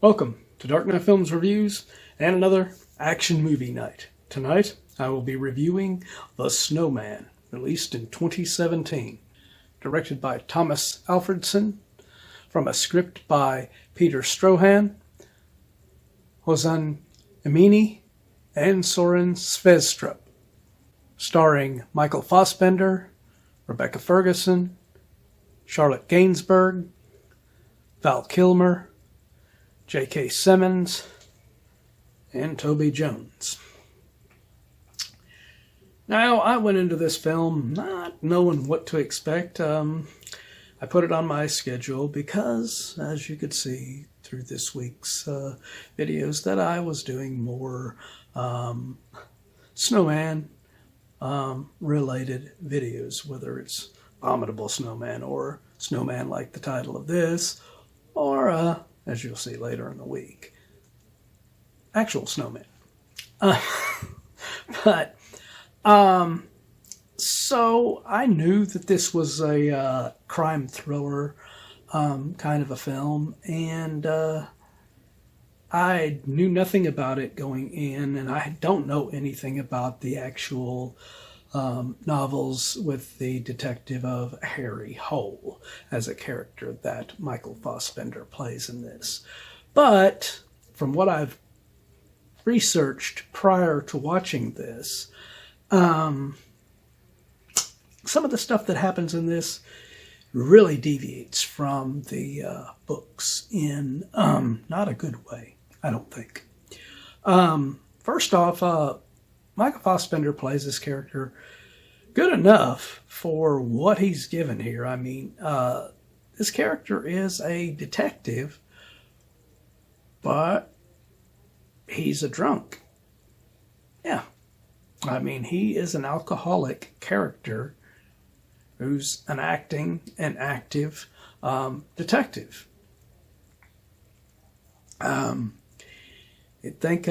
Welcome to Dark Knight Films Reviews and another action movie night. Tonight, I will be reviewing The Snowman, released in 2017, directed by Tomas Alfredson, from a script by Peter Strohan, Hozan Emini, and Soren Svestrup, starring Michael Fassbender, Rebecca Ferguson, Charlotte Gainsbourg, Val Kilmer, J.K. Simmons, and Toby Jones. Now, I went into this film not knowing what to expect. I put it on my schedule because, as you could see through this week's videos, that I was doing more Snowman related videos, whether it's Abominable Snowman or Snowman like the title of this, or as you'll see later in the week, actual Snowman. So I knew that this was a crime thriller kind of a film, and I knew nothing about it going in, and I don't know anything about the actual novels with the detective of Harry Hole as a character that Michael Fassbender plays in this. But from what I've researched prior to watching this, some of the stuff that happens in this really deviates from the books in not a good way, I don't think. First off, Michael Fassbender plays this character good enough for what he's given here. I mean, this character is a detective, but he's a drunk. Yeah. I mean, he is an alcoholic character who's an active detective. You'd think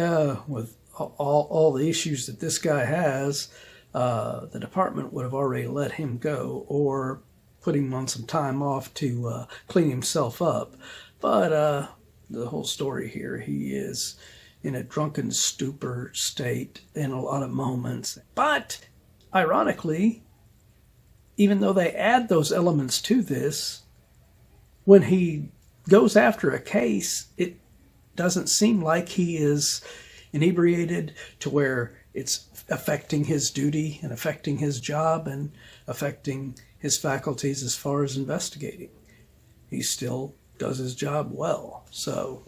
with all the issues that this guy has, the department would have already let him go or put him on some time off to clean himself up. But the whole story here, he is in a drunken stupor state in a lot of moments. But ironically, even though they add those elements to this, when he goes after a case, it doesn't seem like he is inebriated to where it's affecting his duty and affecting his job and affecting his faculties as far as investigating. He still does his job well. So,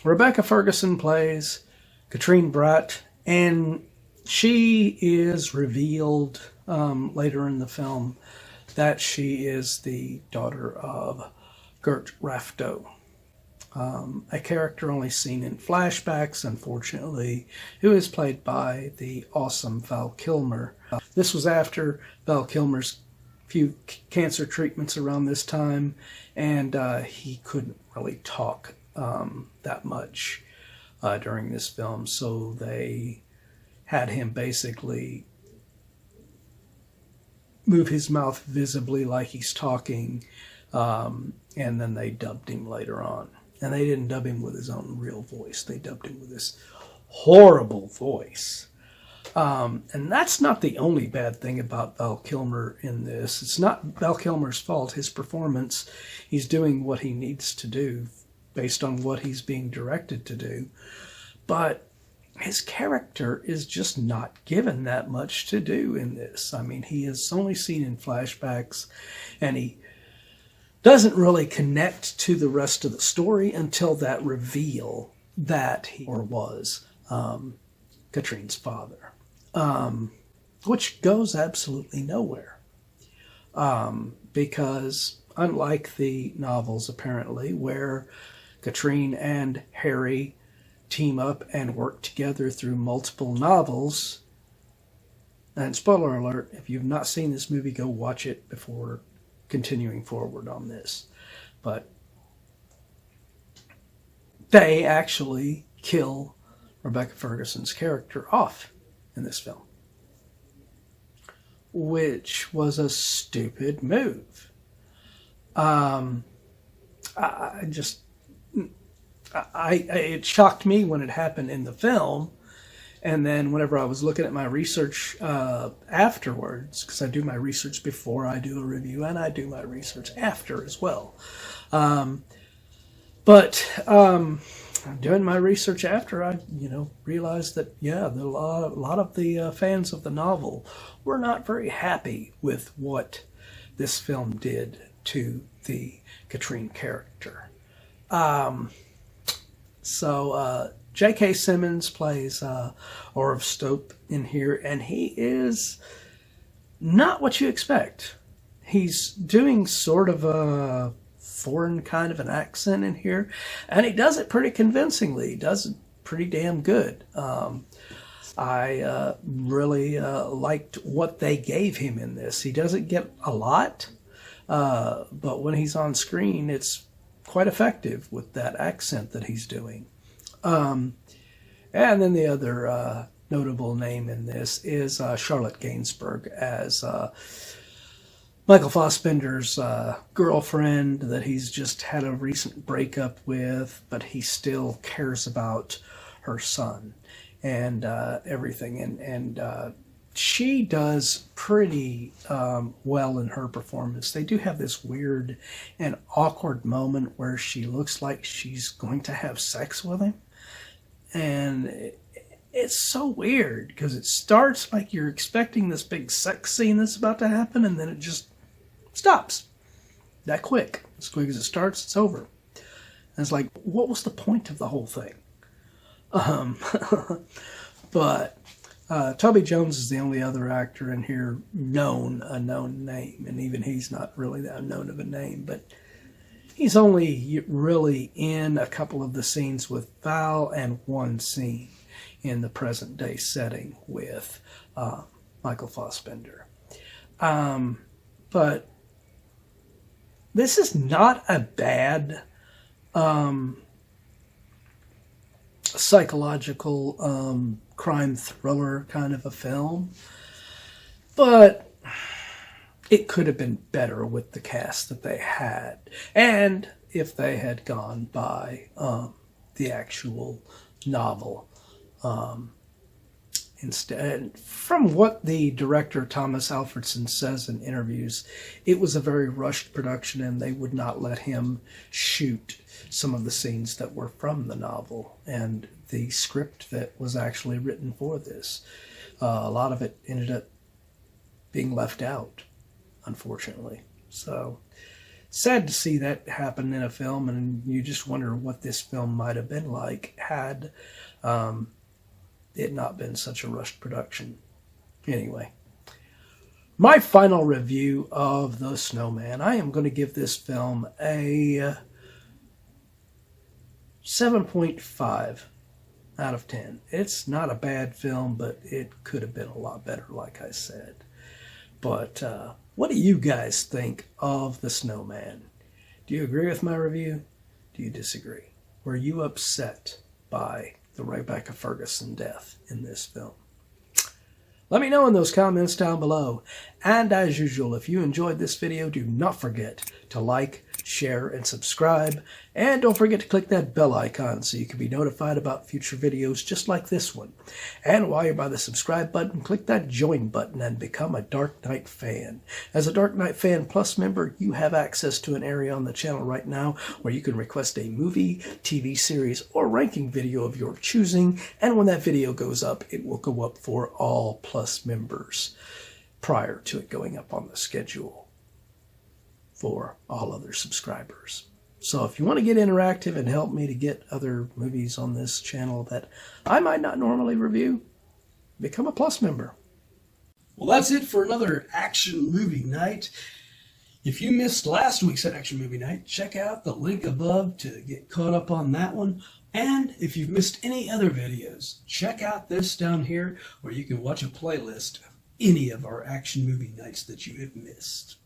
Rebecca Ferguson plays Katrine Bratt, and she is revealed later in the film that she is the daughter of Gert Rafto. A character only seen in flashbacks, unfortunately, who is played by the awesome Val Kilmer. This was after Val Kilmer's few cancer treatments around this time, and he couldn't really talk that much during this film, so they had him basically move his mouth visibly like he's talking, and then they dubbed him later on. And they didn't dub him with his own real voice. They dubbed him with this horrible voice. And that's not the only bad thing about Val Kilmer in this. It's not Val Kilmer's fault. His performance, he's doing what he needs to do based on what he's being directed to do. But his character is just not given that much to do in this. I mean, he is only seen in flashbacks, and he doesn't really connect to the rest of the story until that reveal that he or was Katrine's father, which goes absolutely nowhere, because unlike the novels, apparently, where Katrine and Harry team up and work together through multiple novels, and spoiler alert, if you've not seen this movie, go watch it before continuing forward on this. But they actually kill Rebecca Ferguson's character off in this film, which was a stupid move. I just, it shocked me when it happened in the film. And then whenever I was looking at my research afterwards, because I do my research before I do a review, and I do my research after as well. But doing my research after, I realized that a lot of the fans of the novel were not very happy with what this film did to the Katrine character. So J.K. Simmons plays Orv Stope in here, and he is not what you expect. He's doing sort of a foreign kind of an accent in here, and he does it pretty convincingly. He does it pretty damn good. I really liked what they gave him in this. He doesn't get a lot, but when he's on screen, it's quite effective with that accent that he's doing. And then the other notable name in this is Charlotte Gainsbourg as Michael Fassbender's girlfriend that he's just had a recent breakup with, but he still cares about her son and everything. And she does pretty well in her performance. They do have this weird and awkward moment where she looks like she's going to have sex with him. And it's so weird because it starts like you're expecting this big sex scene that's about to happen, and then it just stops that quick. As quick as it starts, it's over. And it's like, what was the point of the whole thing? But Toby Jones is the only other actor in here a known name, and even he's not really that known of a name, but he's only really in a couple of the scenes with Val and one scene in the present day setting with Michael Fassbender. But this is not a bad psychological crime thriller kind of a film, but it could have been better with the cast that they had, and if they had gone by the actual novel instead. From what the director Tomas Alfredson says in interviews, it was a very rushed production, and they would not let him shoot some of the scenes that were from the novel and the script that was actually written for this. A lot of it ended up being left out, unfortunately. So sad to see that happen in a film, and you just wonder what this film might have been like had it not been such a rushed production. Anyway, my final review of The Snowman, I am going to give this film a 7.5 out of 10. It's not a bad film, but it could have been a lot better, like I said. But what do you guys think of The Snowman? Do you agree with my review? Do you disagree? Were you upset by the Rebecca Ferguson death in this film? Let me know in those comments down below. And as usual, if you enjoyed this video, do not forget to like, share, and subscribe. And don't forget to click that bell icon so you can be notified about future videos just like this one. And while you're by the subscribe button, click that join button and become a Dark Knight fan. As a Dark Knight Fan Plus member, you have access to an area on the channel right now where you can request a movie, TV series, or ranking video of your choosing. And when that video goes up, it will go up for all Plus members prior to it going up on the schedule for all other subscribers. So if you want to get interactive and help me to get other movies on this channel that I might not normally review, become a Plus member. Well, that's it for another action movie night. If you missed last week's action movie night, check out the link above to get caught up on that one. And if you've missed any other videos, check out this down here where you can watch a playlist of any of our action movie nights that you have missed.